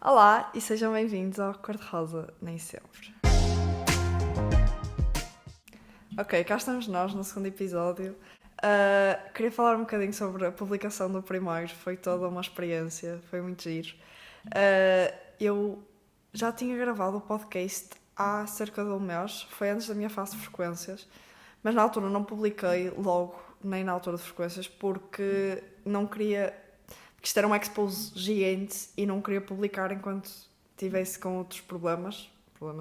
Olá e sejam bem-vindos ao Cor-de-Rosa Nem Sempre. Ok, cá estamos nós no segundo episódio. Queria falar um bocadinho sobre a publicação do primeiro, foi toda uma experiência, foi muito giro. Eu já tinha gravado o podcast há cerca de um mês, foi antes da minha fase de frequências, mas na altura não publiquei logo, nem na altura de frequências, porque não queria. Porque isto era um expose gigante e não queria publicar enquanto tivesse com outros problemas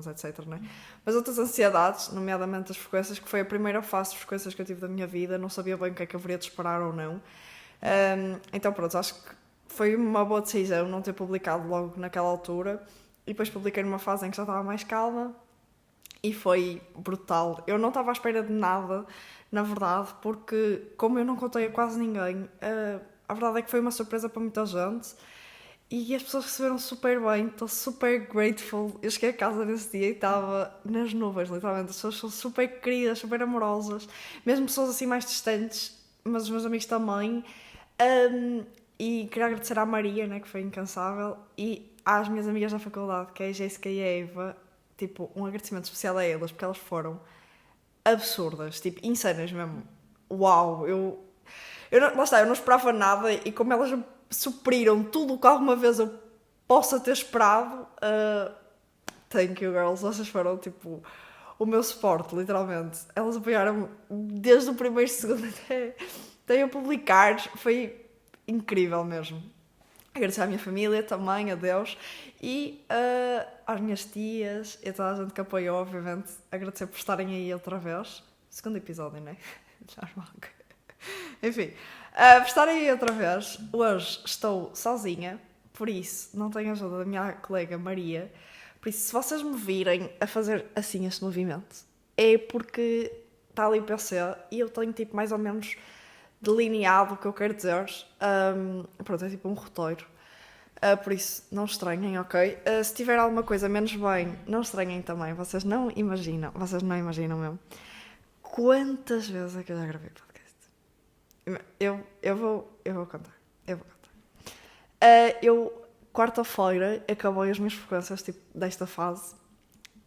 etc, não é? Mas outras ansiedades, nomeadamente as frequências, que foi a primeira fase de frequências que eu tive da minha vida, não sabia bem o que é que haveria de esperar ou não. Então pronto, acho que foi uma boa decisão não ter publicado logo naquela altura e depois publiquei numa fase em que já estava mais calma e foi brutal. Eu não estava à espera de nada, na verdade, porque como eu não contei a quase ninguém, a verdade é que foi uma surpresa para muita gente e as pessoas receberam super bem, estou super grateful. Eu cheguei a casa nesse dia e estava nas nuvens, literalmente. As pessoas são super queridas, super amorosas, mesmo pessoas assim mais distantes, mas os meus amigos também. E queria agradecer à Maria, né, que foi incansável, e às minhas amigas da faculdade, que é a Jéssica e a Eva, tipo, um agradecimento especial a elas, porque elas foram absurdas, tipo, insanas mesmo. Uau, lá está, eu não esperava nada e como elas supriram tudo o que alguma vez eu possa ter esperado, thank you girls, vocês foram tipo o meu suporte, literalmente. Elas apoiaram desde o primeiro segundo até eu publicar, foi incrível mesmo. Agradecer à minha família também, a Deus e às minhas tias e a toda a gente que apoiou, obviamente. Agradecer por estarem aí outra vez. Segundo episódio, não é? Enfim, por estarem aí outra vez, hoje estou sozinha, por isso não tenho ajuda da minha colega Maria. Por isso, se vocês me virem a fazer assim este movimento, é porque está ali o PC e eu tenho tipo mais ou menos delineado o que eu quero dizer. Pronto, é tipo um roteiro. Por isso, não estranhem, ok? Se tiver alguma coisa menos bem, não estranhem também. Vocês não imaginam mesmo. Quantas vezes é que eu já gravei podcast? Eu vou contar. Eu vou contar. Quarta-feira, acabei as minhas frequências tipo, desta fase.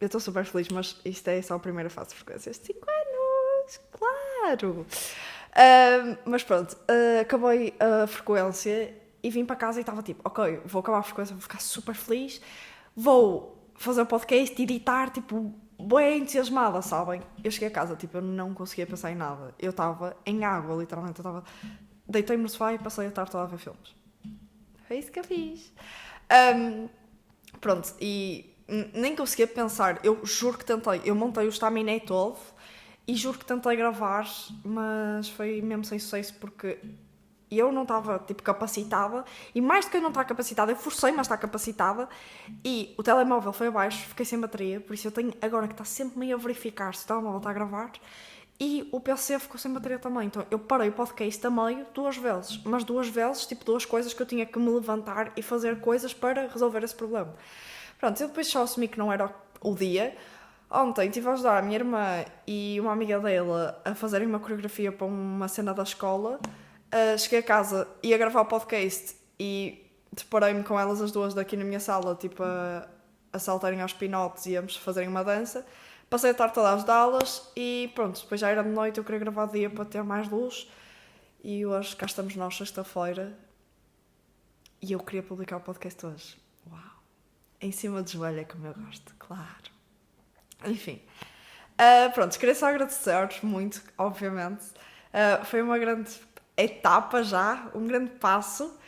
Eu estou super feliz, mas isto é só a primeira fase de frequências. 5 anos, claro! Mas pronto, acabei a frequência e vim para casa e estava tipo, ok, vou acabar a frequência, vou ficar super feliz, vou fazer o podcast, editar, tipo, bem entusiasmada, sabem? Eu cheguei a casa, tipo, eu não conseguia pensar em nada. Eu estava em água, literalmente. Eu estava. Deitei-me no sofá e passei a tarde toda a ver filmes. Foi isso que eu fiz. Pronto, e nem conseguia pensar. Eu juro que tentei. Eu montei o estaminé todo e juro que tentei gravar, mas foi mesmo sem sucesso porque eu não estava tipo capacitada e mais do que eu não estar capacitada, eu forcei-me a estar capacitada e o telemóvel foi abaixo, fiquei sem bateria, por isso eu tenho agora que estar sempre meio a verificar se o telemóvel está a gravar e o PC ficou sem bateria também, então eu parei o podcast a meio 2 vezes, mas 2 vezes, tipo 2 coisas que eu tinha que me levantar e fazer coisas para resolver esse problema. Pronto, eu depois só assumi que não era o dia. Ontem estive a ajudar a minha irmã e uma amiga dela a fazerem uma coreografia para uma cena da escola. Cheguei a casa, ia gravar o podcast e deparei-me com elas as duas daqui na minha sala, tipo a saltarem aos pinotes e íamos fazerem uma dança. Passei a tarde toda a ajudá-las e pronto, depois já era de noite, eu queria gravar de dia para ter mais luz. E hoje cá estamos nós, sexta-feira, e eu queria publicar o podcast hoje. Uau! Em cima de joelho é como eu gosto, claro. Enfim. Pronto, queria só agradecer-vos muito, obviamente. Foi uma grande etapa já, um grande passo.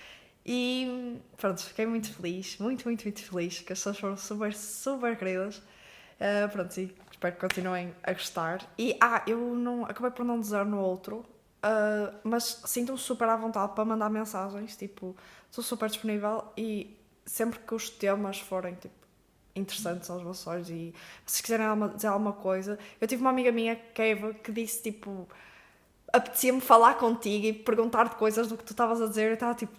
E pronto, fiquei muito feliz, muito, muito, muito feliz, que as pessoas foram super, super queridas. Pronto, e espero que continuem a gostar. E, eu não, acabei por não dizer no outro, mas sinto-me super à vontade para mandar mensagens, tipo, estou super disponível e sempre que os temas forem, tipo, interessantes aos vossos olhos e se quiserem dizer alguma coisa. Eu tive uma amiga minha, Keva, que disse, tipo, apetecia-me falar contigo e perguntar-te coisas do que tu estavas a dizer. Eu estava tipo,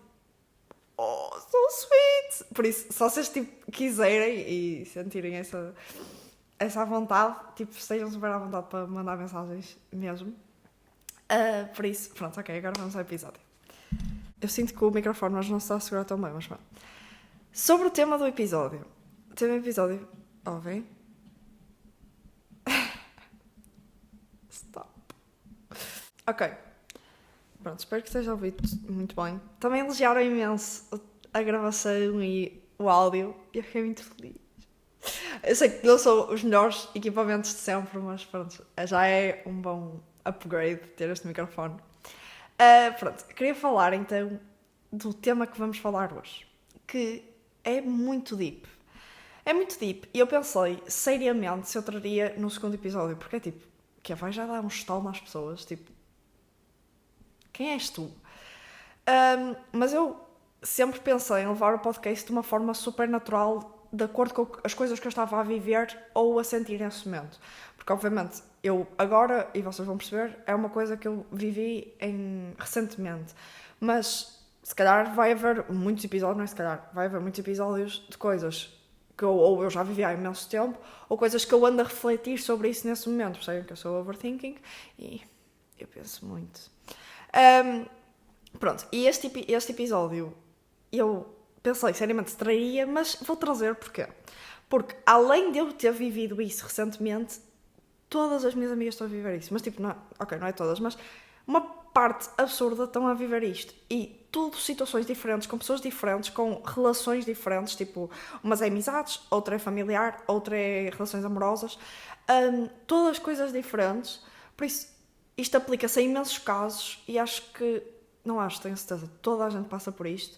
oh, so sweet! Por isso, se vocês tipo, quiserem e sentirem essa vontade, tipo, estejam super à vontade para mandar mensagens mesmo. Por isso, pronto, ok, agora vamos ao episódio. Eu sinto que o microfone mas não se está a segurar tão bem, mas pronto. Sobre o tema do episódio. O tema do episódio... Ouvem? Stop. Ok. Pronto, espero que esteja a ouvir muito bem. Também elogiaram imenso a gravação e o áudio. E eu fiquei muito feliz. Eu sei que não são os melhores equipamentos de sempre, mas pronto, já é um bom upgrade ter este microfone. Pronto, queria falar então do tema que vamos falar hoje, que é muito deep. É muito deep e eu pensei seriamente se eu traria no segundo episódio, porque é tipo, que vai já dar um estalo nas pessoas, tipo, quem és tu? Mas eu sempre pensei em levar o podcast de uma forma super natural, de acordo com as coisas que eu estava a viver ou a sentir nesse momento. Porque, obviamente, eu agora, e vocês vão perceber, é uma coisa que eu vivi recentemente. Mas, se calhar, vai haver muitos episódios, não é se calhar, vai haver muitos episódios de coisas que ou eu já vivi há imenso tempo, ou coisas que eu ando a refletir sobre isso nesse momento. Percebem que eu sou overthinking e eu penso muito. Pronto, e este episódio eu pensei seriamente se traria, mas vou trazer porquê? Porque além de eu ter vivido isso recentemente, todas as minhas amigas estão a viver isso. Mas tipo, não é todas, mas uma parte absurda estão a viver isto. E tudo situações diferentes, com pessoas diferentes, com relações diferentes, tipo, umas é amizades, outra é familiar, outra é relações amorosas, todas coisas diferentes. Por isso, isto aplica-se a imensos casos e acho que, não acho, tenho certeza, toda a gente passa por isto.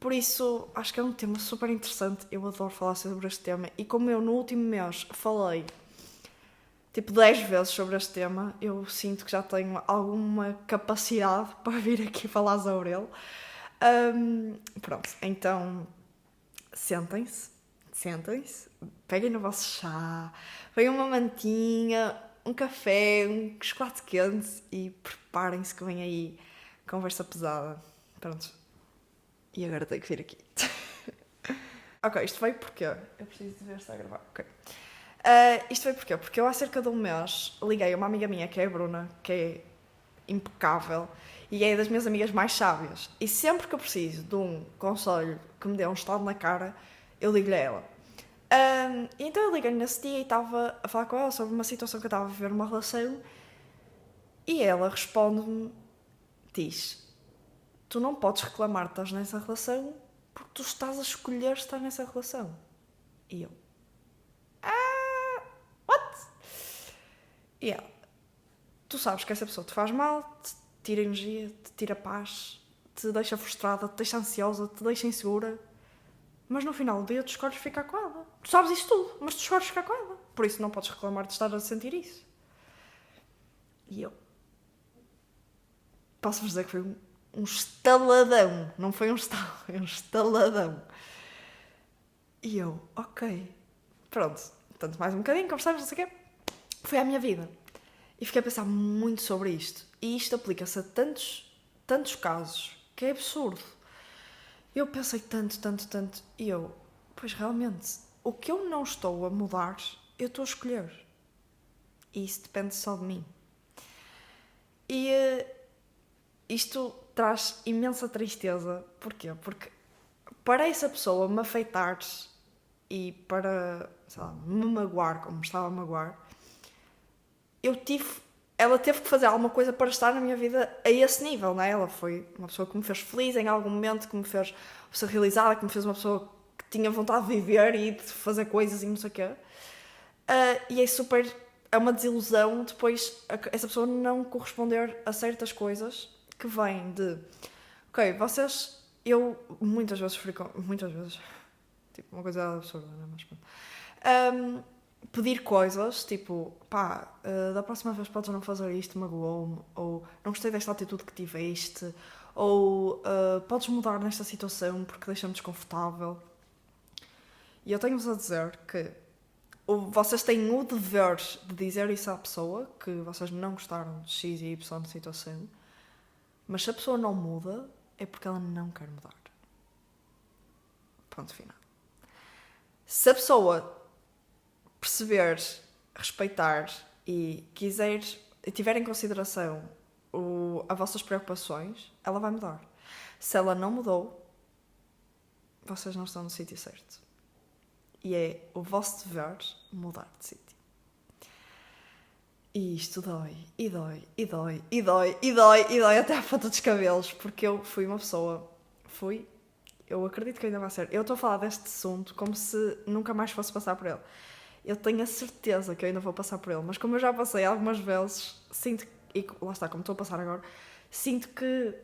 Por isso, acho que é um tema super interessante. Eu adoro falar sobre este tema. E como eu no último mês falei tipo 10 vezes sobre este tema, eu sinto que já tenho alguma capacidade para vir aqui falar sobre ele. Pronto, então sentem-se, peguem no vosso chá, peguem uma mantinha, um café, um chocolate quente e preparem-se que vem aí conversa pesada. Pronto. E agora tenho que vir aqui. Ok, isto veio porque eu preciso de ver se está a gravar. Ok. Isto veio porquê? Porque eu há cerca de um mês liguei a uma amiga minha que é a Bruna, que é impecável e é das minhas amigas mais sábias. E sempre que eu preciso de um conselho que me dê um estalo na cara, eu ligo-lhe a ela. Então eu liguei-lhe nesse dia e estava a falar com ela sobre uma situação que eu estava a viver numa relação e ela responde-me, diz, tu não podes reclamar que estás nessa relação porque tu estás a escolher estar nessa relação. E eu, e ela, tu sabes que essa pessoa te faz mal, te tira energia, te tira paz, te deixa frustrada, te deixa ansiosa, te deixa insegura. Mas no final do dia tu escolhes ficar com ela. Tu sabes isso tudo, mas tu escolhes ficar com ela. Por isso não podes reclamar de estar a sentir isso. E eu posso-vos dizer que foi um estaladão. Não foi um estalo, é um estaladão. E eu, ok. Pronto. Portanto, mais um bocadinho, conversamos, não sei o quê. Foi à minha vida. E fiquei a pensar muito sobre isto. E isto aplica-se a tantos casos que é absurdo. Eu pensei tanto. E eu, pois realmente, o que eu não estou a mudar, eu estou a escolher. E isso depende só de mim. E isto traz imensa tristeza. Porquê? Porque para essa pessoa me afetar e para, sei lá, me magoar como me estava a magoar, ela teve que fazer alguma coisa para estar na minha vida a esse nível, não é? Ela foi uma pessoa que me fez feliz em algum momento, que me fez uma pessoa realizada, que me fez uma pessoa que tinha vontade de viver e de fazer coisas e não sei o quê. E é uma desilusão depois essa pessoa não corresponder a certas coisas que vêm de, ok, eu muitas vezes, tipo, uma coisa absurda, não é? Mas pronto. Pedir coisas, tipo, pá, da próxima vez podes não fazer isto, magoou-me, ou não gostei desta atitude que tiveste, ou podes mudar nesta situação porque deixa-me desconfortável. E eu tenho-vos a dizer que vocês têm o dever de dizer isso à pessoa, que vocês não gostaram de X e Y de situação, mas se a pessoa não muda, é porque ela não quer mudar. Ponto final. Se a pessoa perceber, respeitar e quiser e tiver em consideração as vossas preocupações, ela vai mudar. Se ela não mudou, vocês não estão no sítio certo. E é o vosso dever mudar de sítio. E isto dói, e dói, e dói, e dói, e dói, e dói até à ponta dos cabelos, porque eu fui uma pessoa... Eu acredito que ainda vai ser. Eu estou a falar deste assunto como se nunca mais fosse passar por ele. Eu tenho a certeza que eu ainda vou passar por ele, mas como eu já passei algumas vezes, sinto... E lá está, como estou a passar agora, sinto que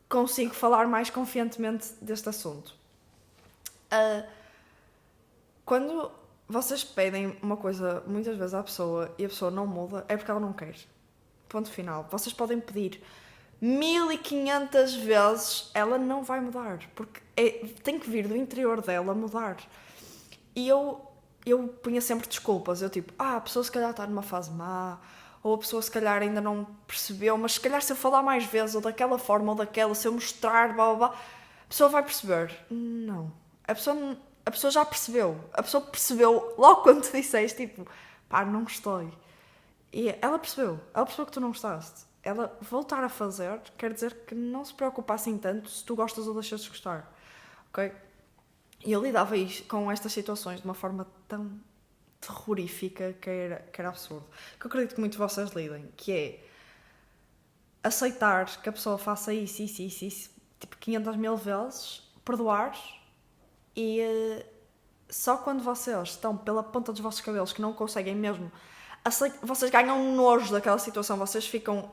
consigo falar mais confiantemente deste assunto. Quando vocês pedem uma coisa muitas vezes à pessoa e a pessoa não muda, é porque ela não quer. Ponto final. Vocês podem pedir 1500 vezes, ela não vai mudar, porque tem que vir do interior dela mudar. E eu punha sempre desculpas. Eu tipo, a pessoa se calhar está numa fase má, ou a pessoa se calhar ainda não percebeu, mas se calhar se eu falar mais vezes, ou daquela forma, ou daquela, se eu mostrar, blá blá blá, a pessoa vai perceber. Não. A pessoa já percebeu. A pessoa percebeu logo quando tu disseste, tipo, pá, não gostei. E ela percebeu que tu não gostaste. Ela voltar a fazer quer dizer que não se preocupa assim tanto se tu gostas ou deixas de gostar. Ok? E eu lidava com estas situações de uma forma tão terrorífica que era absurdo. Que eu acredito que muitos de vocês lidem, que é aceitar que a pessoa faça isso, tipo 500 mil vezes, perdoar, e só quando vocês estão pela ponta dos vossos cabelos que não conseguem mesmo vocês ganham nojo daquela situação, vocês ficam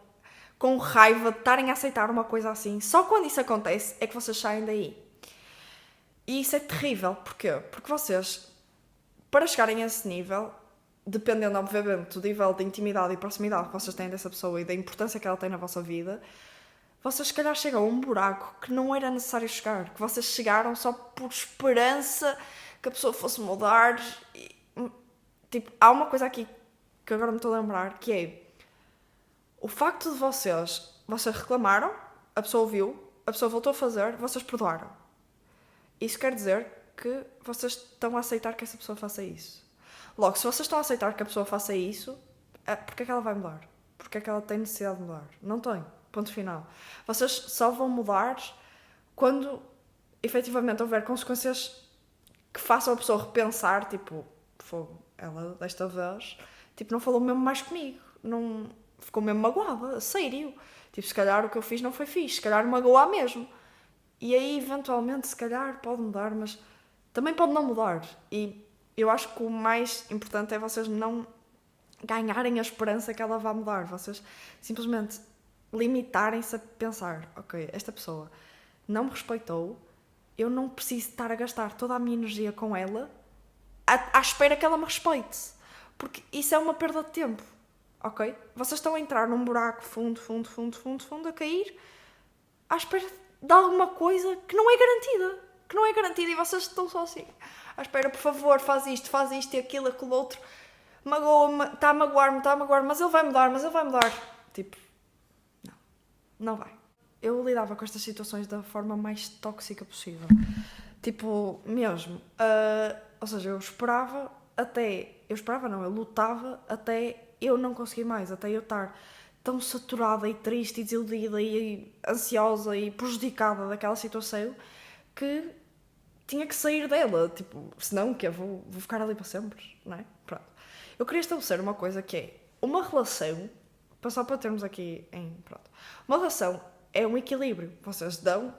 com raiva de estarem a aceitar uma coisa assim, só quando isso acontece é que vocês saem daí. E isso é terrível. Porquê? Porque vocês, para chegarem a esse nível, dependendo obviamente do nível de intimidade e proximidade que vocês têm dessa pessoa e da importância que ela tem na vossa vida, vocês se calhar chegam a um buraco que não era necessário chegar, que vocês chegaram só por esperança que a pessoa fosse mudar. Tipo, há uma coisa aqui que agora me estou a lembrar, que é o facto de vocês reclamaram, a pessoa ouviu, a pessoa voltou a fazer, vocês perdoaram. Isso quer dizer que vocês estão a aceitar que essa pessoa faça isso. Logo, se vocês estão a aceitar que a pessoa faça isso, porque é que ela vai mudar? Porque é que ela tem necessidade de mudar? Não tem. Ponto final. Vocês só vão mudar quando efetivamente houver consequências que façam a pessoa repensar, tipo, ela desta vez, tipo, não falou mesmo mais comigo, não ficou mesmo magoada, a sério. Tipo, se calhar o que eu fiz não foi fixe, se calhar magoa mesmo. E aí, eventualmente, se calhar pode mudar, mas também pode não mudar. E eu acho que o mais importante é vocês não ganharem a esperança que ela vá mudar. Vocês simplesmente limitarem-se a pensar, ok, esta pessoa não me respeitou, eu não preciso estar a gastar toda a minha energia com ela à espera que ela me respeite. Porque isso é uma perda de tempo, ok? Vocês estão a entrar num buraco fundo, a cair, à espera de alguma coisa que não é garantida, e vocês estão só assim, à espera, por favor, faz isto e aquilo outro, magoa-me, está a magoar-me, mas ele vai mudar. Tipo, não vai. Eu lidava com estas situações da forma mais tóxica possível. Tipo, mesmo. Ou seja, eu lutava até eu não conseguir mais, até eu estar tão saturada e triste e desiludida e ansiosa e prejudicada daquela situação que tinha que sair dela. Tipo, senão que eu vou ficar ali para sempre, não é? Pronto. Eu queria estabelecer uma coisa que é uma relação, só para termos aqui pronto. Uma relação é um equilíbrio. Vocês dão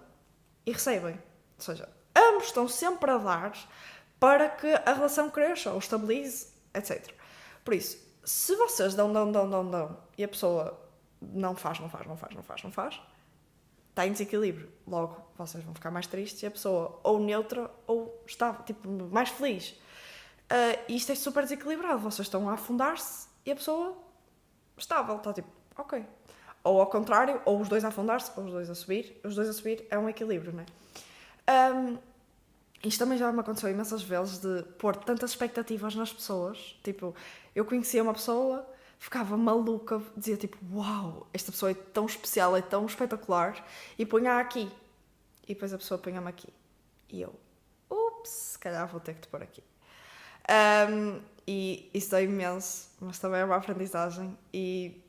e recebem. Ou seja, ambos estão sempre a dar para que a relação cresça ou estabilize, etc. Por isso, se vocês dão e a pessoa não faz, está em desequilíbrio. Logo, vocês vão ficar mais tristes e a pessoa ou neutra ou está, tipo, mais feliz. E isto é super desequilibrado. Vocês estão a afundar-se e a pessoa estável, está tipo, ok. Ou ao contrário, ou os dois a afundar-se, ou os dois a subir. Os dois a subir é um equilíbrio, não é? Isto também já me aconteceu imensas vezes de pôr tantas expectativas nas pessoas. Tipo, eu conhecia uma pessoa, ficava maluca, dizia tipo, uau, esta pessoa é tão especial, é tão espetacular, e punha aqui. E depois a pessoa punha-me aqui. E eu, ups, se calhar vou ter que te pôr aqui. E isso é imenso, mas também é uma aprendizagem e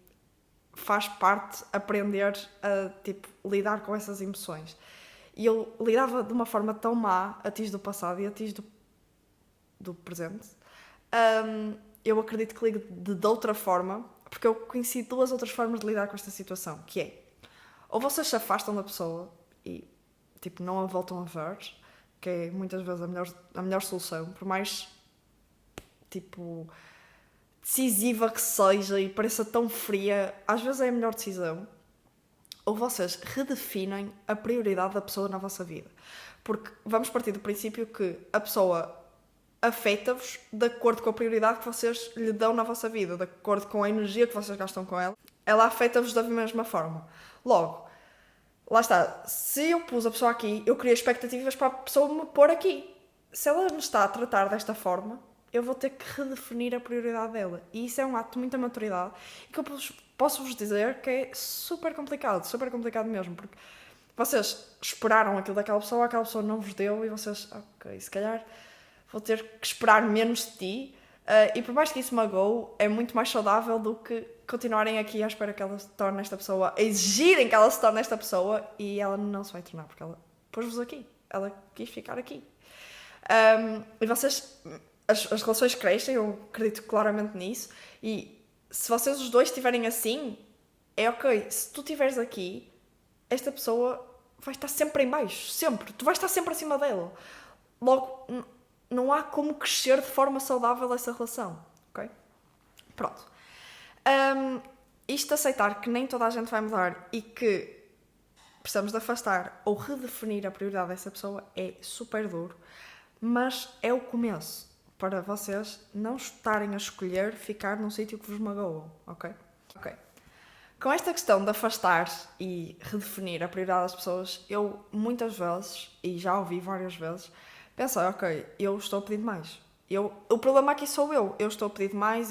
faz parte aprender a, tipo, lidar com essas emoções. E eu lidava de uma forma tão má a tis do passado e a tis do presente. Eu acredito que ligo de outra forma, porque eu conheci 2 outras formas de lidar com esta situação, que é, ou vocês se afastam da pessoa e, tipo, não a voltam a ver, que é muitas vezes a melhor solução, por mais, tipo, decisiva que seja e pareça tão fria, às vezes é a melhor decisão. Ou vocês redefinem a prioridade da pessoa na vossa vida. Porque vamos partir do princípio que a pessoa afeta-vos de acordo com a prioridade que vocês lhe dão na vossa vida, de acordo com a energia que vocês gastam com ela. Ela afeta-vos da mesma forma. Logo, lá está, se eu pus a pessoa aqui, eu criei expectativas para a pessoa me pôr aqui. Se ela me está a tratar desta forma, eu vou ter que redefinir a prioridade dela. E isso é um ato de muita maturidade e que eu posso-vos dizer que é super complicado mesmo, porque vocês esperaram aquilo daquela pessoa, aquela pessoa não vos deu e vocês, ok, se calhar vou ter que esperar menos de ti. E por mais que isso magoe, é muito mais saudável do que continuarem aqui à espera que ela se torne esta pessoa, a exigirem que ela se torne esta pessoa e ela não se vai tornar, porque ela pôs-vos aqui, ela quis ficar aqui. E vocês, as relações crescem, eu acredito claramente nisso, e se vocês os dois estiverem assim, é ok, se tu estiveres aqui, esta pessoa vai estar sempre em baixo, sempre, tu vais estar sempre acima dela. Logo, não há como crescer de forma saudável essa relação, ok? Pronto. Isto de aceitar que nem toda a gente vai mudar e que precisamos de afastar ou redefinir a prioridade dessa pessoa é super duro, mas é o começo para vocês não estarem a escolher ficar num sítio que vos magoam, ok? Ok. Com esta questão de afastar e redefinir a prioridade das pessoas, eu muitas vezes, e já ouvi várias vezes, pensei, ok, eu estou a pedir demais. O problema aqui sou eu estou a pedir demais,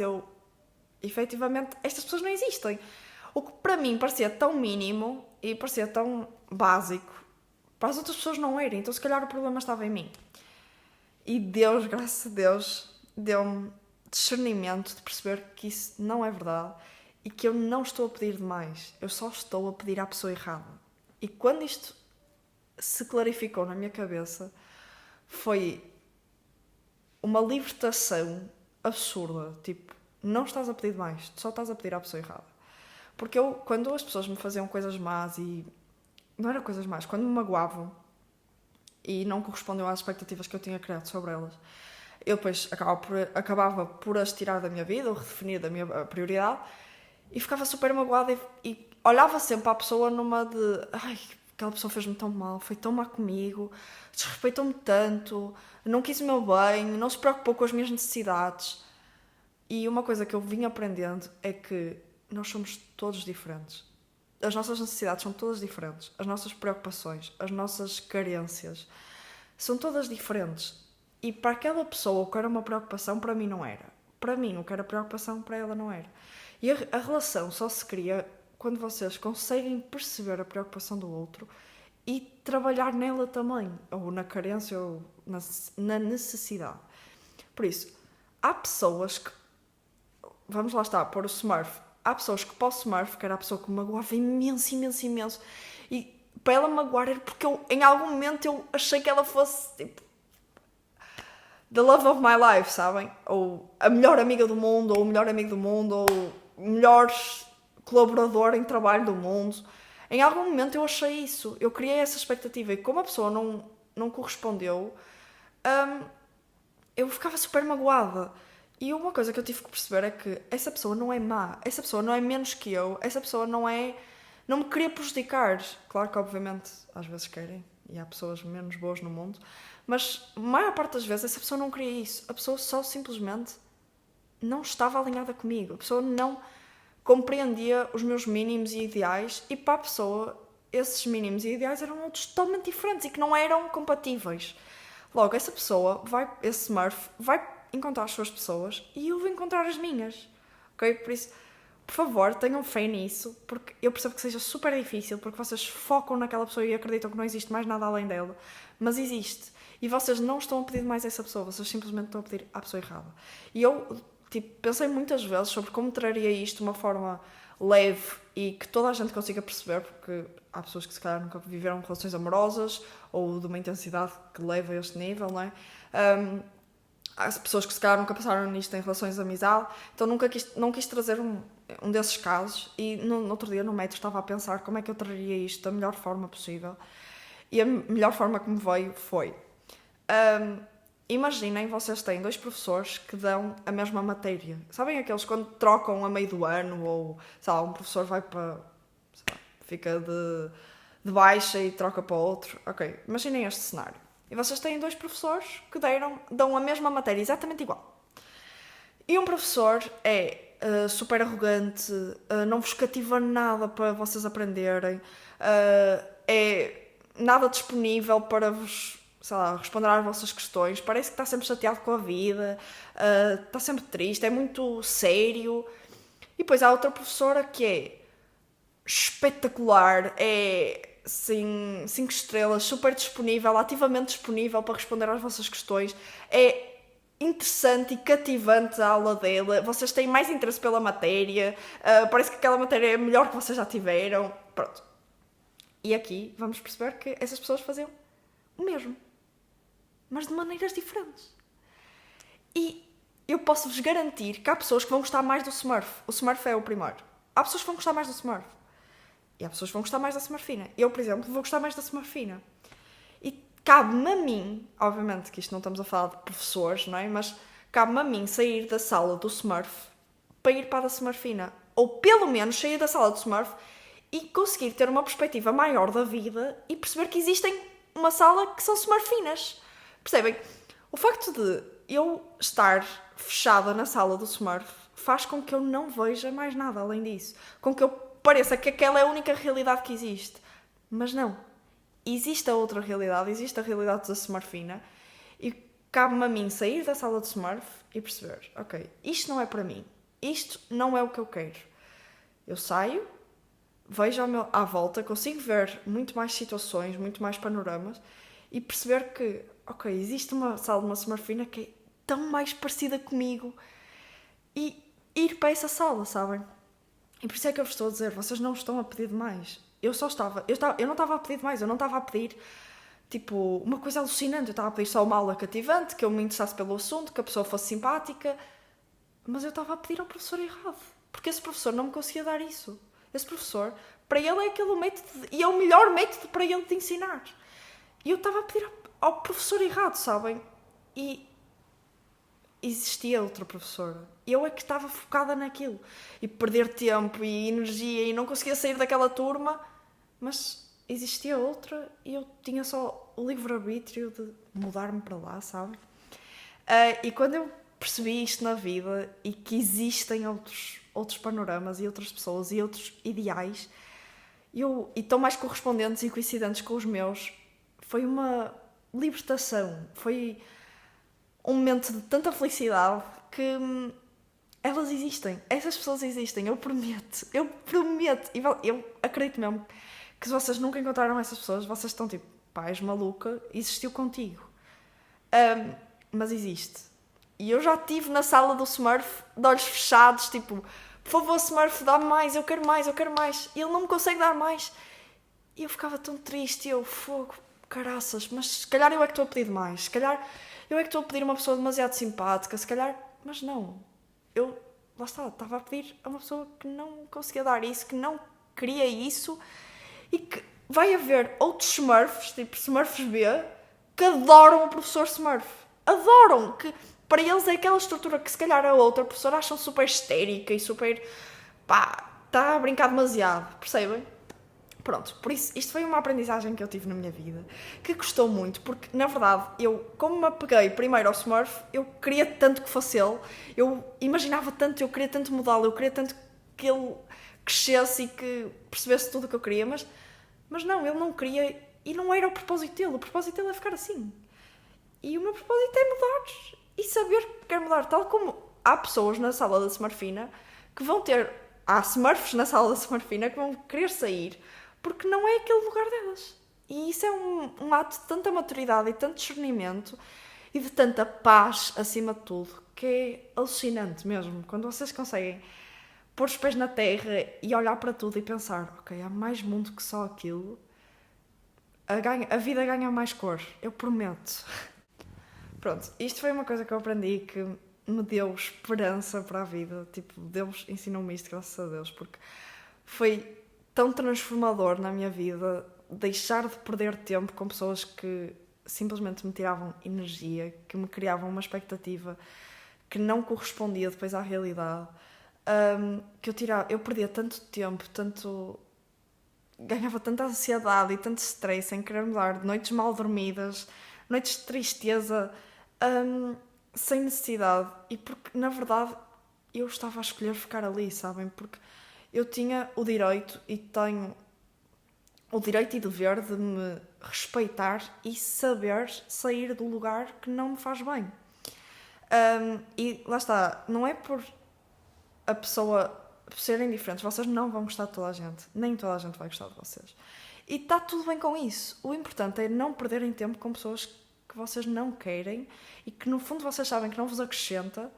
efetivamente, estas pessoas não existem. O que para mim parecia tão mínimo e parecia tão básico, para as outras pessoas não era, então se calhar o problema estava em mim. E Deus, graças a Deus, deu-me discernimento de perceber que isso não é verdade e que eu não estou a pedir demais, eu só estou a pedir à pessoa errada. E quando isto se clarificou na minha cabeça, foi uma libertação absurda. Tipo, não estás a pedir demais, só estás a pedir à pessoa errada. Porque quando as pessoas me faziam coisas más e... não eram coisas más, quando me magoavam e não correspondiam às expectativas que eu tinha criado sobre elas, eu depois acabava por as tirar da minha vida, ou redefinir da minha prioridade, e ficava super magoada e olhava sempre para a pessoa numa de... ai, aquela pessoa fez-me tão mal, foi tão má comigo, desrespeitou-me tanto, não quis o meu bem, não se preocupou com as minhas necessidades. E uma coisa que eu vim aprendendo é que nós somos todos diferentes. As nossas necessidades são todas diferentes. As nossas preocupações, as nossas carências são todas diferentes. E para aquela pessoa o que era uma preocupação, para mim não era. Para mim o que era preocupação, para ela não era. E a relação só se cria quando vocês conseguem perceber a preocupação do outro e trabalhar nela também, ou na carência, ou na necessidade. Por isso, há pessoas que... vamos lá estar, pôr o Smurf. Há pessoas que para o Smurf, que era a pessoa que me magoava imenso, e para ela magoar era porque em algum momento eu achei que ela fosse, tipo, the love of my life, sabem? Ou a melhor amiga do mundo, ou o melhor amigo do mundo, ou o melhor colaborador em trabalho do mundo. Em algum momento eu achei isso, eu criei essa expectativa, e como a pessoa não correspondeu, eu ficava super magoada. E uma coisa que eu tive que perceber é que essa pessoa não é má, essa pessoa não é menos que eu, essa pessoa não me queria prejudicar. Claro que obviamente às vezes querem, e há pessoas menos boas no mundo, mas a maior parte das vezes essa pessoa não queria isso, a pessoa só simplesmente não estava alinhada comigo, a pessoa não compreendia os meus mínimos e ideais, e para a pessoa esses mínimos e ideais eram outros totalmente diferentes e que não eram compatíveis. Logo, essa pessoa esse Smurf vai encontrar as suas pessoas e eu vou encontrar as minhas, ok? Por isso, por favor, tenham fé nisso, porque eu percebo que seja super difícil, porque vocês focam naquela pessoa e acreditam que não existe mais nada além dela, mas existe, e vocês não estão a pedir mais a essa pessoa, vocês simplesmente estão a pedir à pessoa errada. E eu pensei muitas vezes sobre como traria isto de uma forma leve e que toda a gente consiga perceber, porque há pessoas que se calhar nunca viveram relações amorosas ou de uma intensidade que leva a este nível, não é? Há pessoas que se calhar nunca passaram nisto em relações de amizade, então não quis trazer um desses casos e no outro dia no metro estava a pensar como é que eu traria isto da melhor forma possível e a melhor forma que me veio foi imaginem, vocês têm 2 professores que dão a mesma matéria. Sabem aqueles quando trocam a meio do ano ou, sei lá, um professor vai para, sei lá, fica de baixa e troca para outro. Ok, imaginem este cenário. E vocês têm 2 professores que dão a mesma matéria, exatamente igual. E um professor é super arrogante, não vos cativa nada para vocês aprenderem, é nada disponível para vos, sei lá, responder às vossas questões, parece que está sempre chateado com a vida, está sempre triste, é muito sério. E depois há outra professora que é espetacular, é 5 estrelas, super disponível, ativamente disponível para responder às vossas questões, é interessante e cativante a aula dela, vocês têm mais interesse pela matéria, parece que aquela matéria é a melhor que vocês já tiveram, pronto. E aqui vamos perceber que essas pessoas faziam o mesmo, mas de maneiras diferentes. E eu posso-vos garantir que há pessoas que vão gostar mais do Smurf. O Smurf é o primeiro. Há pessoas que vão gostar mais do Smurf. E há pessoas que vão gostar mais da Smurfina. Eu, por exemplo, vou gostar mais da Smurfina. E cabe-me a mim, obviamente que isto não estamos a falar de professores, não é? Mas cabe-me a mim sair da sala do Smurf para ir para a da Smurfina. Ou pelo menos sair da sala do Smurf e conseguir ter uma perspectiva maior da vida e perceber que existem uma sala que são Smurfinas. Percebem? O facto de eu estar fechada na sala do Smurf faz com que eu não veja mais nada além disso. Com que eu pareça que aquela é a única realidade que existe. Mas não. Existe a outra realidade, existe a realidade da Smurfina e cabe-me a mim sair da sala de Smurf e perceber, ok, isto não é para mim, isto não é o que eu quero. Eu saio, vejo à volta, consigo ver muito mais situações, muito mais panoramas e perceber que, ok, existe uma sala de uma Smurfina que é tão mais parecida comigo e ir para essa sala, sabem? E por isso é que eu vos estou a dizer, vocês não estão a pedir demais. Eu não estava a pedir demais, eu não estava a pedir, tipo, uma coisa alucinante. Eu estava a pedir só uma aula cativante, que eu me interessasse pelo assunto, que a pessoa fosse simpática. Mas eu estava a pedir ao professor errado. Porque esse professor não me conseguia dar isso. Esse professor, para ele é aquele método, e é o melhor método para ele de ensinar. E eu estava a pedir ao professor errado, sabem? E existia outra professora. Eu é que estava focada naquilo. E perder tempo e energia e não conseguia sair daquela turma. Mas existia outra e eu tinha só o livre-arbítrio de mudar-me para lá, sabe? E quando eu percebi isto na vida e que existem outros panoramas e outras pessoas e outros ideais e tão mais correspondentes e coincidentes com os meus, foi uma libertação. Foi um momento de tanta felicidade que elas existem. Essas pessoas existem, eu prometo. Eu prometo. E eu acredito mesmo que se vocês nunca encontraram essas pessoas, vocês estão tipo, pá, és maluca, existiu contigo. Mas existe. E eu já estive na sala do Smurf, de olhos fechados, tipo, por favor, Smurf, dá-me mais, eu quero mais, eu quero mais. E ele não me consegue dar mais. E eu ficava tão triste, eu, fogo, caraças, mas se calhar eu é que estou a pedir demais, se calhar eu é que estou a pedir uma pessoa demasiado simpática, se calhar, mas não. Eu, lá está, estava a pedir a uma pessoa que não conseguia dar isso, que não queria isso, e que vai haver outros Smurfs, tipo Smurfs B, que adoram o professor Smurf. Adoram, que para eles é aquela estrutura que se calhar a outra professora acham super histérica e super, pá, está a brincar demasiado, percebem? Pronto, por isso, isto foi uma aprendizagem que eu tive na minha vida, que gostou muito, porque, na verdade, eu, como me apeguei primeiro ao Smurf, eu queria tanto que fosse ele, eu imaginava tanto, eu queria tanto mudá-lo, eu queria tanto que ele crescesse e que percebesse tudo o que eu queria, mas não, ele não queria, e não era o propósito dele é ficar assim. E o meu propósito é mudar, e saber que quero mudar, tal como há pessoas na sala da Smurfina que vão ter, há Smurfs na sala da Smurfina que vão querer sair, porque não é aquele lugar delas. E isso é um ato de tanta maturidade e tanto discernimento e de tanta paz, acima de tudo, que é alucinante mesmo. Quando vocês conseguem pôr os pés na terra e olhar para tudo e pensar, ok, há mais mundo que só aquilo, a vida ganha mais cor, eu prometo. Pronto, isto foi uma coisa que eu aprendi que me deu esperança para a vida. Tipo, Deus ensinou-me isto, graças a Deus, porque foi tão transformador na minha vida deixar de perder tempo com pessoas que simplesmente me tiravam energia, que me criavam uma expectativa que não correspondia depois à realidade. Que eu perdia tanto tempo, ganhava tanta ansiedade e tanto stress em querer mudar, noites mal dormidas, noites de tristeza, sem necessidade. E porque, na verdade, eu estava a escolher ficar ali, sabem? Porque eu tinha o direito e tenho o direito e dever de me respeitar e saber sair do lugar que não me faz bem. E lá está, não é por a pessoa serem diferentes, vocês não vão gostar de toda a gente, nem toda a gente vai gostar de vocês. E está tudo bem com isso. O importante é não perderem tempo com pessoas que vocês não querem e que no fundo vocês sabem que não vos acrescenta,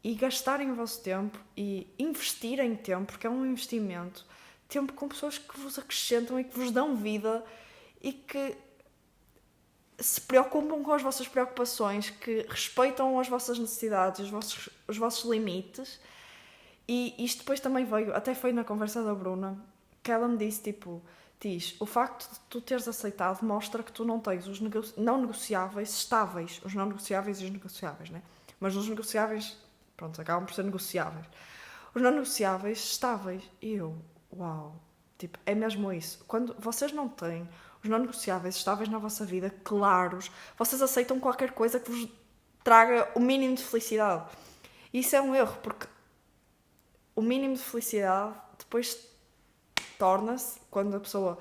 e gastarem o vosso tempo e investirem tempo, porque é um investimento, tempo com pessoas que vos acrescentam e que vos dão vida e que se preocupam com as vossas preocupações, que respeitam as vossas necessidades, os vossos limites. E isto depois também veio, até foi na conversa da Bruna, que ela me disse, tipo, diz, o facto de tu teres aceitado mostra que tu não tens os não negociáveis estáveis, os não negociáveis e os negociáveis, né? Mas os negociáveis, pronto, acabam por ser negociáveis. Os não negociáveis estáveis. E eu, uau, tipo, é mesmo isso. Quando vocês não têm os não negociáveis estáveis na vossa vida, claros, vocês aceitam qualquer coisa que vos traga o mínimo de felicidade. E isso é um erro, porque o mínimo de felicidade depois torna-se quando a pessoa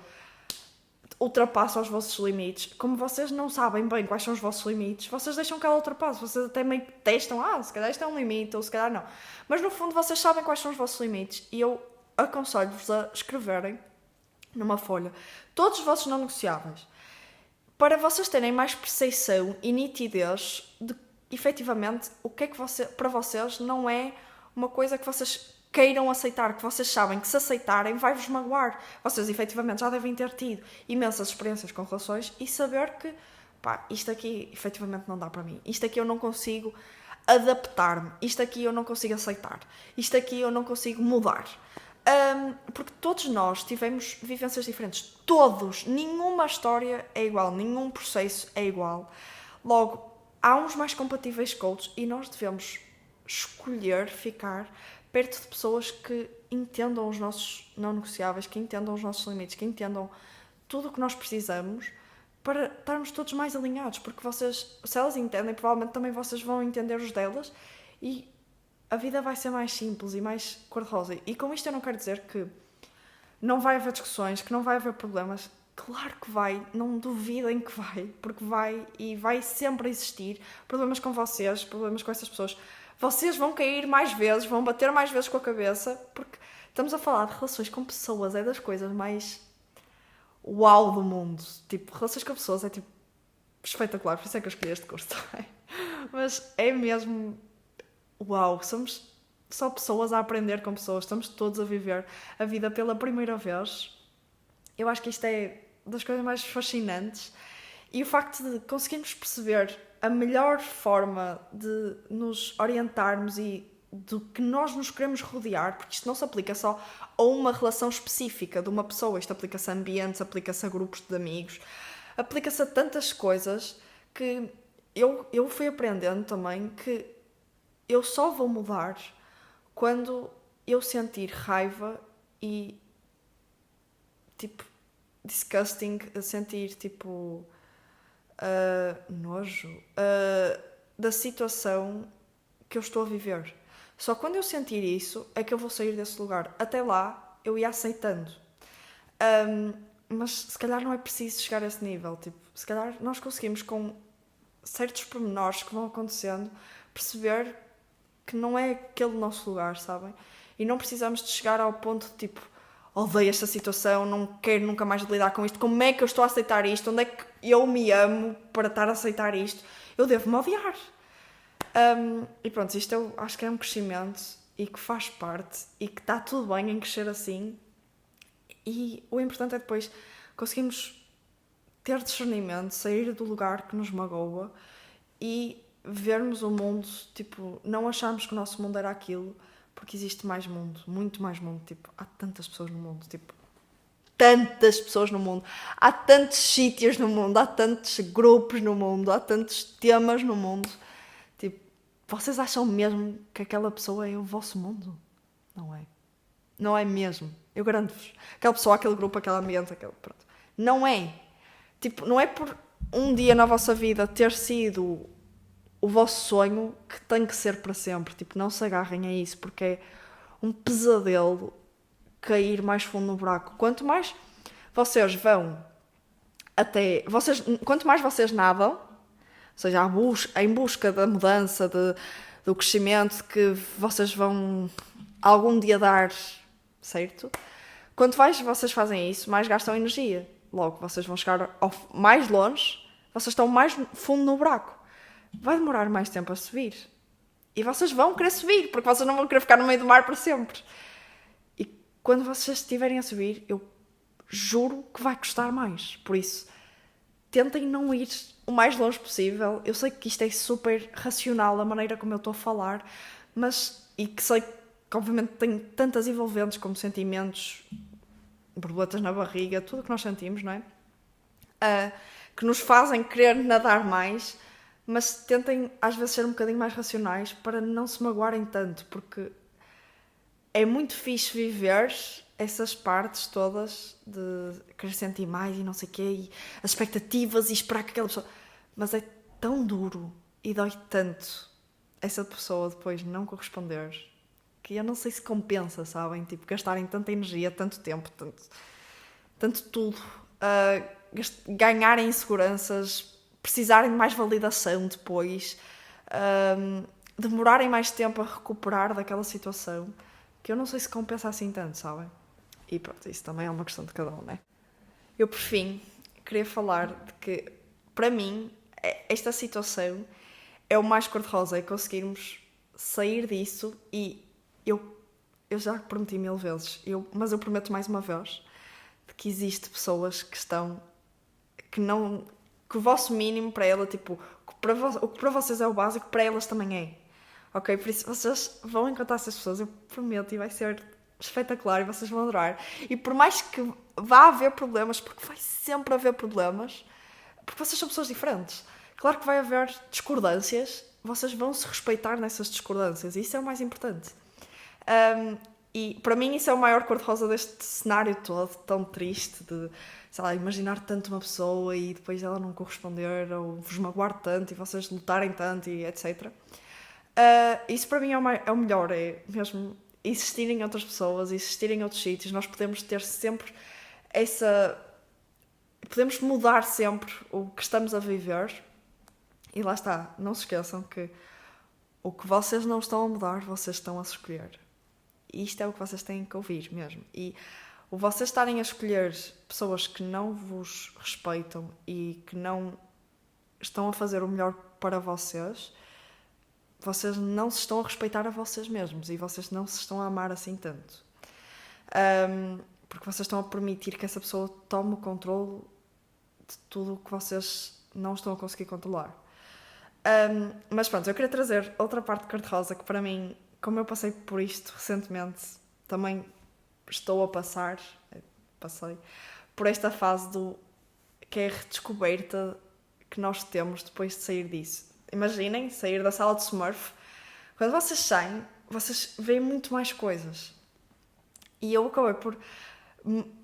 ultrapassa os vossos limites. Como vocês não sabem bem quais são os vossos limites, vocês deixam que ela ultrapasse. Vocês até meio que testam, se calhar isto é um limite, ou se calhar não. Mas no fundo vocês sabem quais são os vossos limites. E eu aconselho-vos a escreverem numa folha todos os vossos não negociáveis, para vocês terem mais percepção e nitidez de efetivamente o que é que para vocês não é uma coisa que vocês queiram aceitar, que vocês sabem que se aceitarem vai-vos magoar. Vocês efetivamente já devem ter tido imensas experiências com relações e saber que isto aqui efetivamente não dá para mim, isto aqui eu não consigo adaptar-me, isto aqui eu não consigo aceitar, isto aqui eu não consigo mudar. Porque todos nós tivemos vivências diferentes, todos, nenhuma história é igual, nenhum processo é igual. Logo, há uns mais compatíveis que outros e nós devemos escolher ficar perto de pessoas que entendam os nossos não negociáveis, que entendam os nossos limites, que entendam tudo o que nós precisamos para estarmos todos mais alinhados, porque vocês, se elas entendem, provavelmente também vocês vão entender os delas e a vida vai ser mais simples e mais cor-de-rosa. E com isto eu não quero dizer que não vai haver discussões, que não vai haver problemas. Claro que vai, não duvidem que vai, porque vai e vai sempre existir problemas com vocês, problemas com essas pessoas. Vocês vão cair mais vezes, vão bater mais vezes com a cabeça, porque estamos a falar de relações com pessoas, é das coisas mais uau do mundo. Tipo, relações com pessoas é tipo espetacular, por isso é que eu escolhi este curso também. Mas é mesmo uau, somos só pessoas a aprender com pessoas, estamos todos a viver a vida pela primeira vez. Eu acho que isto é das coisas mais fascinantes e o facto de conseguirmos perceber a melhor forma de nos orientarmos e do que nós nos queremos rodear, porque isto não se aplica só a uma relação específica de uma pessoa, isto aplica-se a ambientes, aplica-se a grupos de amigos, aplica-se a tantas coisas que eu fui aprendendo também que eu só vou mudar quando eu sentir raiva e tipo disgusting, sentir tipo nojo da situação que eu estou a viver. Só quando eu sentir isso é que eu vou sair desse lugar. Até lá eu ia aceitando. Mas se calhar não é preciso chegar a esse nível. Tipo, se calhar nós conseguimos com certos pormenores que vão acontecendo perceber que não é aquele nosso lugar, sabem? E não precisamos de chegar ao ponto de tipo, odeio esta situação, não quero nunca mais lidar com isto, como é que eu estou a aceitar isto? Onde é que eu me amo para estar a aceitar isto? Eu devo-me odiar. E pronto, isto eu acho que é um crescimento e que faz parte e que está tudo bem em crescer assim. E o importante é depois conseguirmos ter discernimento, sair do lugar que nos magoa e vermos o mundo, tipo, não acharmos que o nosso mundo era aquilo, porque existe mais mundo, muito mais mundo, tipo, há tantas pessoas no mundo, tipo, tantas pessoas no mundo, há tantos sítios no mundo, há tantos grupos no mundo, há tantos temas no mundo, tipo, vocês acham mesmo que aquela pessoa é o vosso mundo? Não é. Não é mesmo. Eu garanto-vos. Aquela pessoa, aquele grupo, aquele ambiente, aquele... Pronto. Não é. Tipo, não é por um dia na vossa vida ter sido o vosso sonho que tem que ser para sempre. Tipo, não se agarrem a isso, porque é um pesadelo cair mais fundo no buraco. Quanto mais vocês vão quanto mais vocês nadam, ou seja, em busca da mudança, do crescimento que vocês vão algum dia dar, certo? Quanto mais vocês fazem isso, mais gastam energia. Logo, vocês vão chegar mais longe, vocês estão mais fundo no buraco. Vai demorar mais tempo a subir. E vocês vão querer subir, porque vocês não vão querer ficar no meio do mar para sempre. E quando vocês estiverem a subir, eu juro que vai custar mais. Por isso, tentem não ir o mais longe possível. Eu sei que isto é super racional, a maneira como eu estou a falar, e que sei que obviamente tem tantas envolventes como sentimentos, borboletas na barriga, tudo o que nós sentimos, não é? Que nos fazem querer nadar mais, mas tentem às vezes ser um bocadinho mais racionais para não se magoarem tanto, porque é muito fixe viver essas partes todas de querer sentir mais e não sei o quê, e as expectativas e esperar que aquela pessoa... Mas é tão duro e dói tanto essa pessoa depois não corresponder, que eu não sei se compensa, sabem? Tipo, gastarem tanta energia, tanto tempo, tanto tudo, ganharem inseguranças, precisarem de mais validação depois, demorarem mais tempo a recuperar daquela situação, que eu não sei se compensa assim tanto, sabem? E pronto, isso também é uma questão de cada um, não é? Eu, por fim, queria falar de que, para mim, esta situação é o mais cor-de-rosa, é conseguirmos sair disso e eu já prometi 1000 vezes, mas eu prometo mais uma vez, de que existe pessoas que estão, que o vosso mínimo para ela, tipo, o que para vocês é o básico, para elas também é. Ok? Por isso vocês vão encontrar essas pessoas, eu prometo, e vai ser espetacular e vocês vão adorar. E por mais que vá haver problemas, porque vai sempre haver problemas, porque vocês são pessoas diferentes. Claro que vai haver discordâncias, vocês vão se respeitar nessas discordâncias, e isso é o mais importante. E para mim isso é o maior cor-de-rosa deste cenário todo, tão triste, de, sei lá, imaginar tanto uma pessoa e depois ela não corresponder, ou vos magoar tanto e vocês lutarem tanto e etc. Isso para mim é o melhor, é mesmo existirem outras pessoas, existirem em outros sítios, nós podemos ter sempre podemos mudar sempre o que estamos a viver, e lá está, não se esqueçam que o que vocês não estão a mudar, vocês estão a escolher. E isto é o que vocês têm que ouvir mesmo. E o vocês estarem a escolher pessoas que não vos respeitam e que não estão a fazer o melhor para vocês, vocês não se estão a respeitar a vocês mesmos e vocês não se estão a amar assim tanto. Porque vocês estão a permitir que essa pessoa tome o controle de tudo o que vocês não estão a conseguir controlar. Mas pronto, eu queria trazer outra parte de cor-de-rosa que para mim, como eu passei por isto recentemente, também passei por esta fase que é a redescoberta que nós temos depois de sair disso. Imaginem sair da sala de Smurf. Quando vocês saem, vocês veem muito mais coisas. E eu acabei por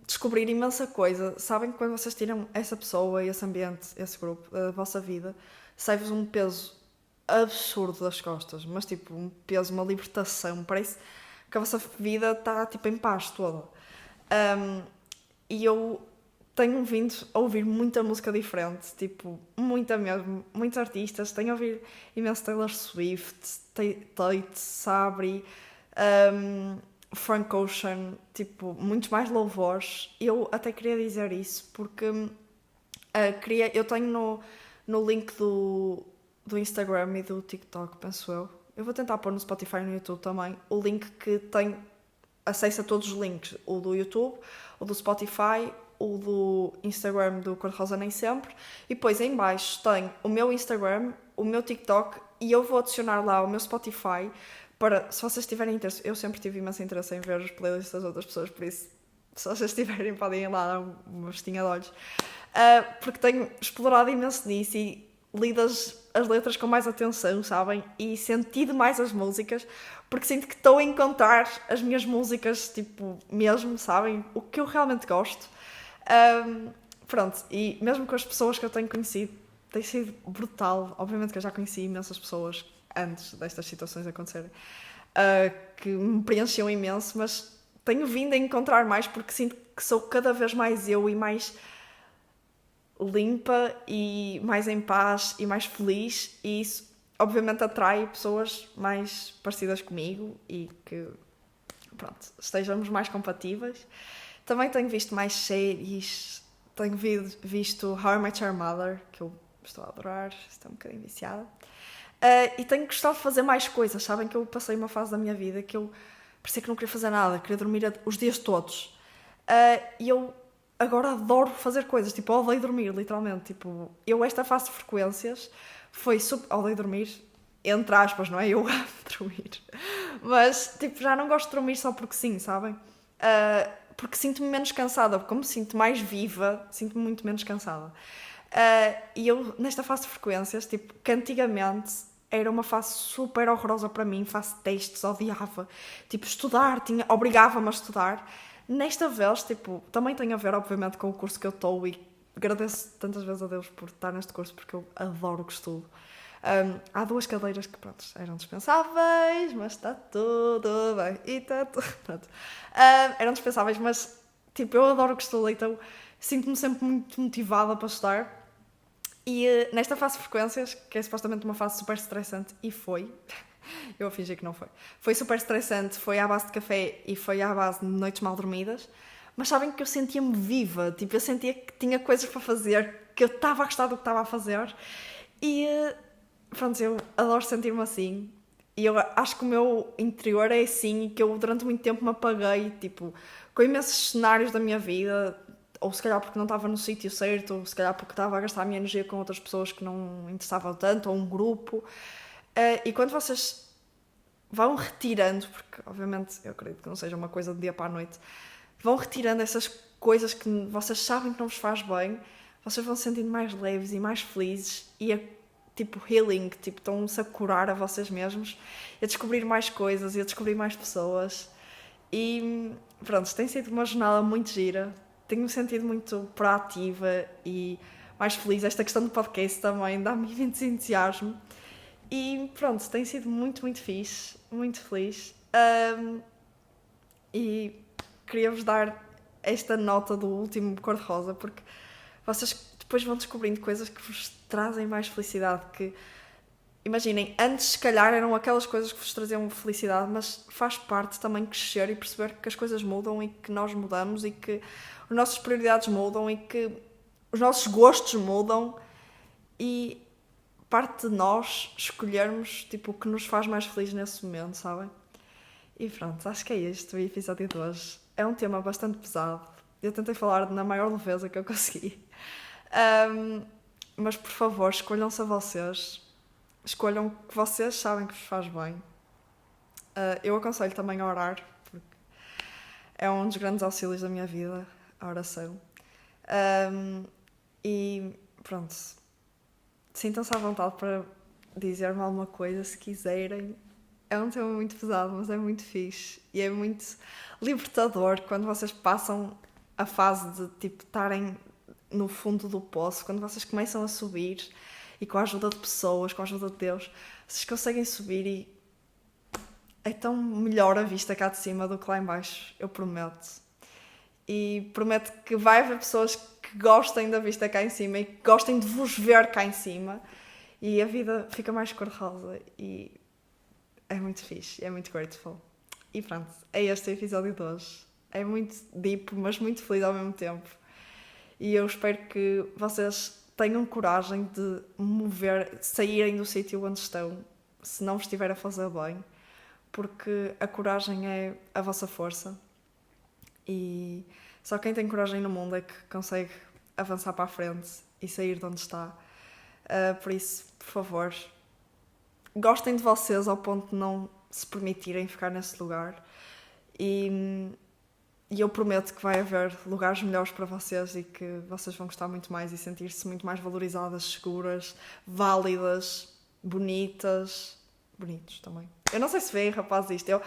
descobrir imensa coisa. Sabem que quando vocês tiram essa pessoa, esse ambiente, esse grupo da vossa vida, sai-vos um peso absurdo das costas, mas tipo um peso, uma libertação, parece que a vossa vida está tipo em paz toda. E eu tenho vindo a ouvir muita música diferente, tipo, muita mesmo, muitos artistas, tenho a ouvir imenso Taylor Swift, Tate, Sabri, Frank Ocean, tipo, muitos mais louvores. Eu até queria dizer isso porque eu tenho no link do Instagram e do TikTok, penso eu, eu vou tentar pôr no Spotify e no YouTube também o link que tem acesso a todos os links, o do YouTube, o do Spotify, o do Instagram do Cor-de-Rosa Nem Sempre, e depois em baixo tem o meu Instagram, o meu TikTok, e eu vou adicionar lá o meu Spotify para, se vocês tiverem interesse, eu sempre tive imenso interesse em ver as playlists das outras pessoas, por isso, se vocês tiverem, podem ir lá dar uma vestinha de olhos, porque tenho explorado imenso nisso e lido as letras com mais atenção, sabem? E sentido mais as músicas, porque sinto que estou a encontrar as minhas músicas, tipo, mesmo, sabem? O que eu realmente gosto. Pronto, e mesmo com as pessoas que eu tenho conhecido, tem sido brutal. Obviamente que eu já conheci imensas pessoas antes destas situações acontecerem, que me preenchiam imenso, mas tenho vindo a encontrar mais porque sinto que sou cada vez mais eu e mais limpa e mais em paz e mais feliz, e isso obviamente atrai pessoas mais parecidas comigo e que, pronto, estejamos mais compatíveis. Também tenho visto mais séries, tenho visto How I Met Your Mother, que eu estou a adorar, estou um bocadinho viciada. E tenho gostado de fazer mais coisas, sabem que eu passei uma fase da minha vida que eu parecia que não queria fazer nada, queria dormir os dias todos. E eu agora adoro fazer coisas, tipo, eu odeio dormir, literalmente. Tipo, eu esta fase de frequências foi super... Odeio dormir, entre aspas, não é? Eu amo dormir. Mas, tipo, já não gosto de dormir só porque sim, sabem? Porque sinto-me menos cansada, porque como me sinto mais viva, sinto-me muito menos cansada. E eu, nesta fase de frequências, tipo, que antigamente era uma fase super horrorosa para mim, fase de testes, odiava. Tipo, estudar, obrigava-me a estudar. Nesta vez, tipo, também tem a ver, obviamente, com o curso que eu estou e agradeço tantas vezes a Deus por estar neste curso, porque eu adoro o que estudo. Há 2 cadeiras que, pronto, eram dispensáveis, mas está tudo bem. E está tudo... Pronto. Eram dispensáveis, mas, tipo, eu adoro o que estudo, então sinto-me sempre muito motivada para estudar. E nesta fase de frequências, que é supostamente uma fase super estressante, e foi... Eu a fingir que não foi. Foi super estressante, foi à base de café e foi à base de noites mal dormidas. Mas sabem que eu sentia-me viva. Tipo, eu sentia que tinha coisas para fazer, que eu estava a gostar do que estava a fazer. E pronto, eu adoro sentir-me assim. E eu acho que o meu interior é assim e que eu durante muito tempo me apaguei, tipo, com imensos cenários da minha vida. Ou se calhar porque não estava no sítio certo, ou se calhar porque estava a gastar a minha energia com outras pessoas que não interessavam tanto, ou um grupo. E quando vocês vão retirando, porque obviamente eu acredito que não seja uma coisa de dia para a noite, vão retirando essas coisas que vocês sabem que não vos faz bem, vocês vão se sentindo mais leves e mais felizes e é tipo healing, tipo, estão-se a curar a vocês mesmos, a descobrir mais coisas e a descobrir mais pessoas. E pronto, tem sido uma jornada muito gira, tenho-me sentido muito proativa e mais feliz. Esta questão do podcast também dá-me imenso entusiasmo. E pronto, tem sido muito, muito fixe, muito feliz. E queria-vos dar esta nota do último Cor-de-Rosa, porque vocês depois vão descobrindo coisas que vos trazem mais felicidade. Que, imaginem, antes se calhar eram aquelas coisas que vos traziam felicidade, mas faz parte também crescer e perceber que as coisas mudam e que nós mudamos e que as nossas prioridades mudam e que os nossos gostos mudam e parte de nós escolhermos tipo, o que nos faz mais feliz nesse momento, sabem? E pronto, acho que é isto o episódio de hoje. É um tema bastante pesado. Eu tentei falar na maior leveza que eu consegui. Mas por favor, escolham-se a vocês. Escolham o que vocês sabem que vos faz bem. Eu aconselho também a orar, porque é um dos grandes auxílios da minha vida, a oração. E pronto. Sintam-se à vontade para dizer-me alguma coisa, se quiserem. É um tema muito pesado, mas é muito fixe. E é muito libertador quando vocês passam a fase de, tipo, estarem no fundo do poço. Quando vocês começam a subir e com a ajuda de pessoas, com a ajuda de Deus, vocês conseguem subir e é tão melhor a vista cá de cima do que lá em baixo. Eu prometo. E prometo que vai haver pessoas que gostem da vista cá em cima e que gostem de vos ver cá em cima e a vida fica mais cor-de-rosa e é muito fixe, é muito grateful. E pronto, é este o episódio de hoje. É muito deep, mas muito feliz ao mesmo tempo. E eu espero que vocês tenham coragem de mover, saírem do sítio onde estão, se não vos estiver a fazer bem, porque a coragem é a vossa força e só quem tem coragem no mundo é que consegue avançar para a frente e sair de onde está. Por isso, por favor, gostem de vocês ao ponto de não se permitirem ficar nesse lugar e eu prometo que vai haver lugares melhores para vocês e que vocês vão gostar muito mais e sentir-se muito mais valorizadas, seguras, válidas, bonitas. Bonitos também. Eu não sei se veem, rapaz, isto. Eu,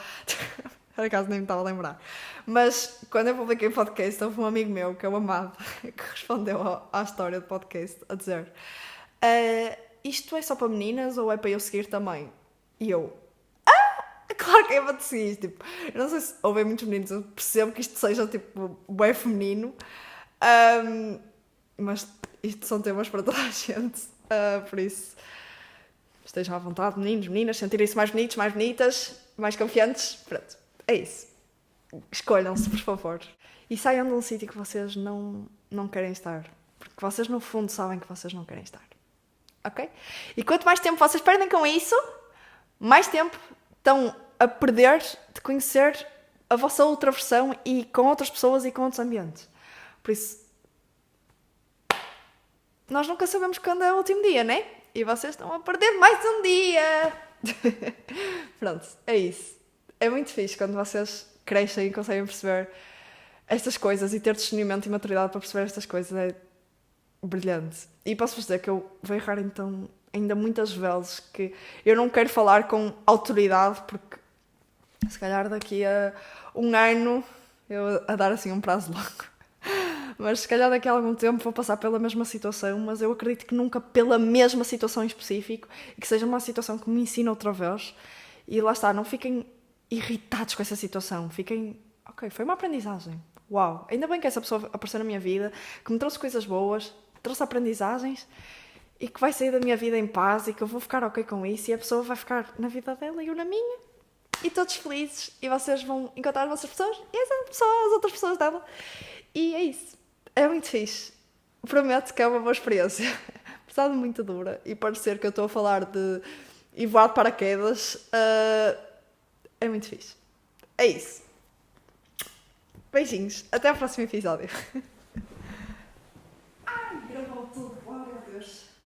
por acaso, nem me estava a lembrar. Mas, quando eu publiquei o podcast, houve um amigo meu, que é o Amado, que respondeu à história do podcast, a dizer isto é só para meninas ou é para eu seguir também? E eu, claro que é para te seguir. Tipo, eu não sei se ouvem muitos meninos, eu percebo que isto seja, tipo, bué feminino. Mas isto são temas para toda a gente. Por isso, estejam à vontade, meninos, meninas, sentirem-se mais bonitos, mais bonitas, mais confiantes. Pronto, é isso. Escolham-se, por favor. E saiam de um sítio que vocês não querem estar. Porque vocês, no fundo, sabem que vocês não querem estar. Ok? E quanto mais tempo vocês perdem com isso, mais tempo estão a perder de conhecer a vossa outra versão e com outras pessoas e com outros ambientes. Por isso, nós nunca sabemos quando é o último dia, né? E vocês estão a perder mais um dia. Pronto, é isso. É muito fixe quando vocês crescem e conseguem perceber estas coisas e ter discernimento e maturidade para perceber estas coisas. É brilhante. E posso-vos dizer que eu vou errar então ainda muitas vezes que eu não quero falar com autoridade porque se calhar daqui a um ano eu a dar assim um prazo longo. Mas se calhar daqui a algum tempo vou passar pela mesma situação, mas eu acredito que nunca pela mesma situação em específico e que seja uma situação que me ensina outra vez. E lá está, não fiquem irritados com essa situação. Fiquem, ok, foi uma aprendizagem. Uau, ainda bem que essa pessoa apareceu na minha vida, que me trouxe coisas boas, trouxe aprendizagens e que vai sair da minha vida em paz e que eu vou ficar ok com isso e a pessoa vai ficar na vida dela e eu na minha. E todos felizes e vocês vão encontrar as vossas pessoas e essa pessoa, as outras pessoas dela. E é isso. É muito fixe. Prometo que é uma boa experiência. Apesar de muito dura e parecer que eu estou a falar de e voar de paraquedas, é muito fixe. É isso. Beijinhos. Até ao próximo episódio. Ai, gravou tudo. Oh, meu Deus.